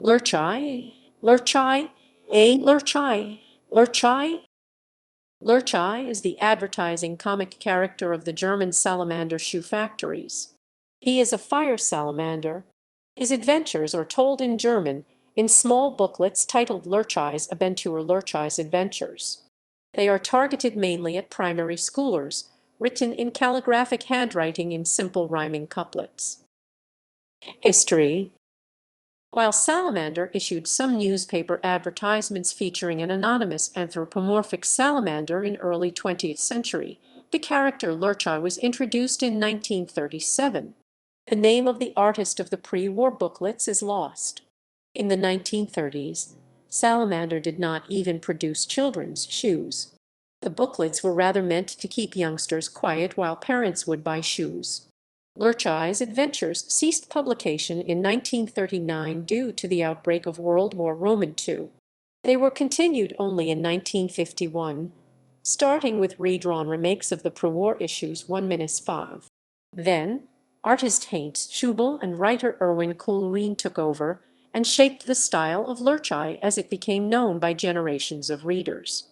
Lurchi, Lurchi, a Lurchi, Lurchi. Lurchi is the advertising comic character of the German Salamander shoe factories. He is a fire salamander. His adventures are told in German in small booklets titled Lurchis Abenteuer, Lurchis Adventures. They are targeted mainly at primary schoolers, written in calligraphic handwriting in simple rhyming couplets. History. While Salamander issued some newspaper advertisements featuring an anonymous anthropomorphic salamander in early 20th century, the character Lurchi was introduced in 1937. The name of the artist of the pre-war booklets is lost. In the 1930s, Salamander did not even produce children's shoes. The booklets were rather meant to keep youngsters quiet while parents would buy shoes. Lurchis Adventures ceased publication in 1939 due to the outbreak of World War II. They were continued only in 1951, starting with redrawn remakes of the pre-war issues 1-5. Then, artist Heinz Schubel and writer Erwin Kuhlwein took over and shaped the style of Lurchi as it became known by generations of readers.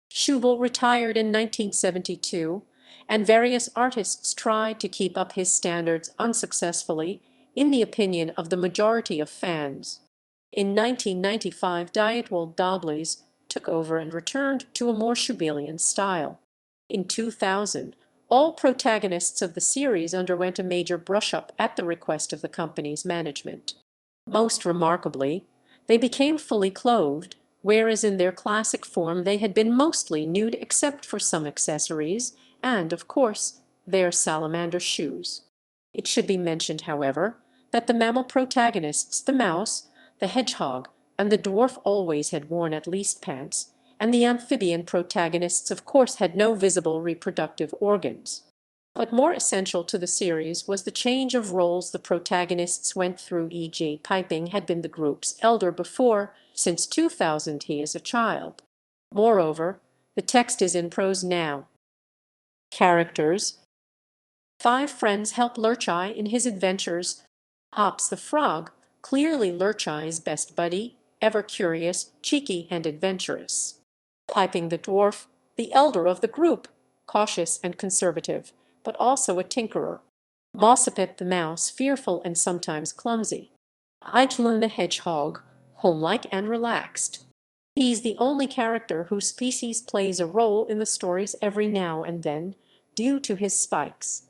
Schubel retired in 1972, and various artists tried to keep up his standards unsuccessfully, in the opinion of the majority of fans. In 1995, Dietwald Doblies took over and returned to a more Schubelian style. In 2000, all protagonists of the series underwent a major brush-up at the request of the company's management. Most remarkably, they became fully clothed, whereas in their classic form they had been mostly nude except for some accessories, and, of course, their salamander shoes. It should be mentioned, however, that the mammal protagonists, the mouse, the hedgehog, and the dwarf always had worn at least pants, and the amphibian protagonists of course had no visible reproductive organs. But more essential to the series was the change of roles the protagonists went through, e.g. Piping had been the group's elder before, since 2000 he is a child. Moreover, the text is in prose now. Characters. 5 friends help Lurchi in his adventures. Hops the frog, clearly Lurchi's best buddy, ever curious, cheeky, and adventurous. Piping the dwarf, the elder of the group, cautious and conservative, but also a tinkerer. Mossipet the mouse, fearful and sometimes clumsy. Eidolon the hedgehog, homelike and relaxed. He's the only character whose species plays a role in the stories every now and then, due to his spikes.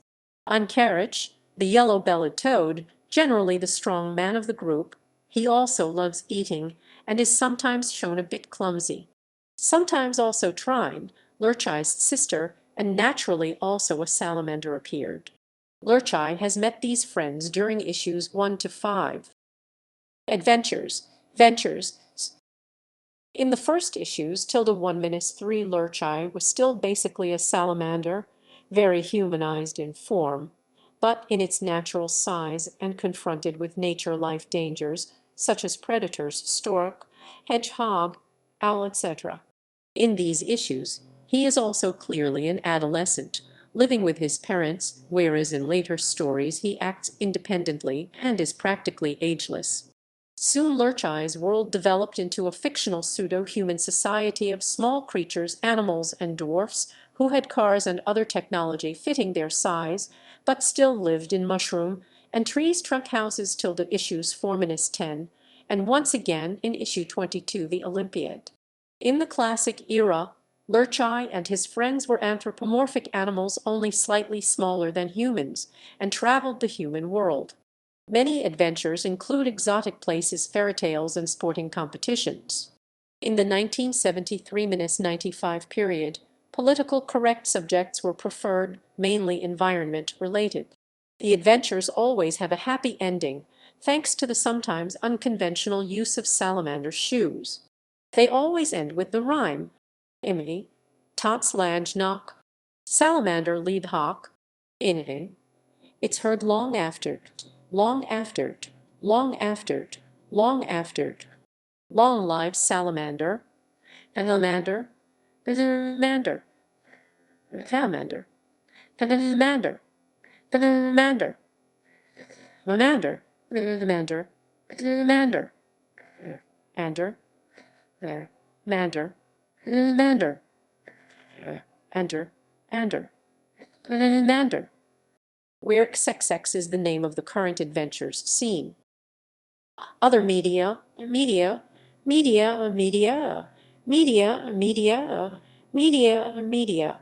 Ankarich, the yellow-bellied toad, generally the strong man of the group, he also loves eating and is sometimes shown a bit clumsy. Sometimes also Trine, Lurchi's sister, and naturally also a salamander appeared. Lurchi has met these friends during issues 1-5. Adventures. Ventures. In the first issues, tilde 1-3, Lurchi was still basically a salamander, very humanized in form, but in its natural size and confronted with nature life dangers such as predators, stork, hedgehog, owl, etc. In these issues, he is also clearly an adolescent, living with his parents, whereas in later stories he acts independently and is practically ageless. Soon Lurchi's world developed into a fictional pseudo-human society of small creatures, animals, and dwarfs who had cars and other technology fitting their size, but still lived in mushroom and trees trunk houses till the issues 4-10, and once again in issue 22 the Olympiad. In the classic era, Lurchi and his friends were anthropomorphic animals only slightly smaller than humans, and traveled the human world. Many adventures include exotic places, fairy tales, and sporting competitions. In the 1973-95 period, political correct subjects were preferred, mainly environment-related. The adventures always have a happy ending, thanks to the sometimes unconventional use of salamander shoes. They always end with the rhyme, Imi, Tots Lange knock, Salamander lead hawk, in. It's heard long after, long after, long after, long after. Long live salamander, salamander, salamander, salamander, salamander, salamander, salamander, salamander, salamander. Ander, Mander, Mander, Ander, Ander, Mander, where XXX is the name of the current adventures scene. Other media, media, media, media, media, media, media, media.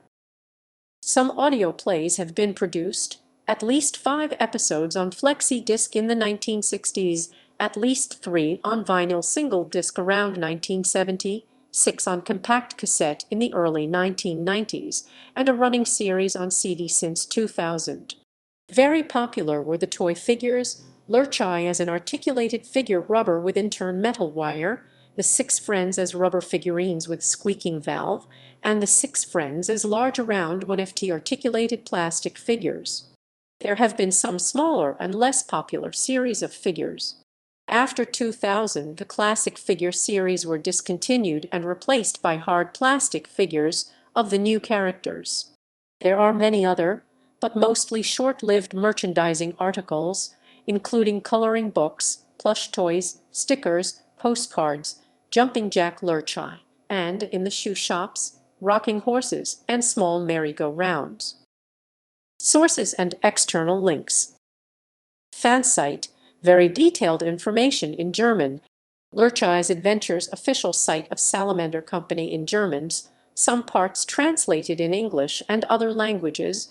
Some audio plays have been produced, at least 5 episodes on flexi disc in the 1960s, at least 3 on vinyl single disc around 1970, 6 on compact cassette in the early 1990s, and a running series on CD since 2000. Very popular were the toy figures, Lurchi as an articulated figure rubber with intern metal wire, the 6 Friends as rubber figurines with squeaking valve, and the 6 Friends as large round 1FT articulated plastic figures. There have been some smaller and less popular series of figures. After 2000, the classic figure series were discontinued and replaced by hard plastic figures of the new characters. There are many other, but mostly short-lived merchandising articles, including coloring books, plush toys, stickers, postcards, jumping jack Lurchi, and, in the shoe shops, rocking horses and small merry-go-rounds. Sources and external links. Fan site, very detailed information in German. Lurchis Adventures official site of Salamander Company in Germans, some parts translated in English and other languages.